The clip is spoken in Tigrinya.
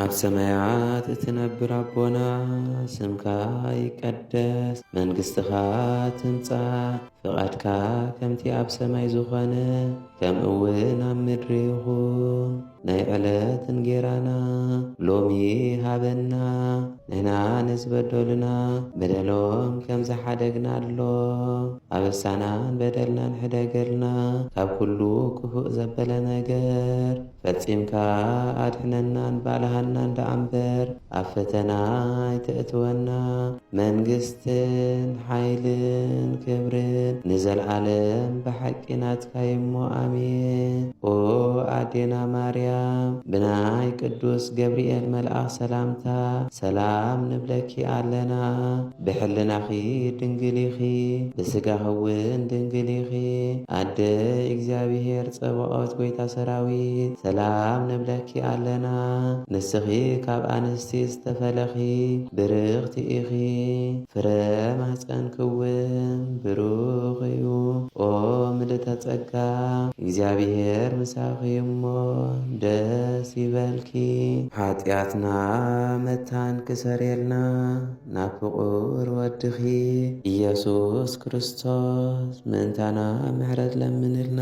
ኣብ ሰማያት እትነብር ኣቦና ስምካ ይቀደስ መንግሥትኻ ትምጻእ ፍቓድካ ከምቲ ኣብ ሰማይ ዝኾነ ከምኡውን ኣብ ምድሪ ይኹን ናይ ዕለት እንጀራና ሎሚ ሃበና ንሕና ንዝበደሉና በደሎም ከም ዝሓደግናሎ ኣበሳናን በደልናን ሕደገልና ካብ ኩሉ ክፉእ ዘበለ ነገር ፈጺምካ ኣድሕነናን ባልሃና እንዳኣምበር ኣብ ፈተና ኣይተእትወና መንግሥትን ሓይልን ክብርን ንዘለዓለም ብሓቂ ናትካ እሞ ኣሜን። ኦ ኣዴና ማርያም ብናይ ቅዱስ ገብርኤል መልኣኽ ሰላምታ ሰላም ንብለኪ ኣለና። ብሕልናኺ ድንግል ኢኺ ብስጋኺ እውን ድንግል ኢኺ ኣደ እግዚኣብሔር ጸባኦት ጐይታ ሰራዊት ሰላም ንብለኪ ኣለና። ንስኺ ካብ ኣንስቲ ዝተፈለኺ ብርኽቲ ኢኺ ፍረ ማኅፀንኪ እውን ብሩኽ እዩ። ኦ ምልዕተ ጸጋ እግዚኣብሔር ምሳኺ እሞ ደስ ይበልኪ። ኃጢአትና መታን ክሰሬልና ናብ ፍቑር ወድኺ ኢየሱስ ክርስቶስ ምእንታና ምሕረት ለምንልና።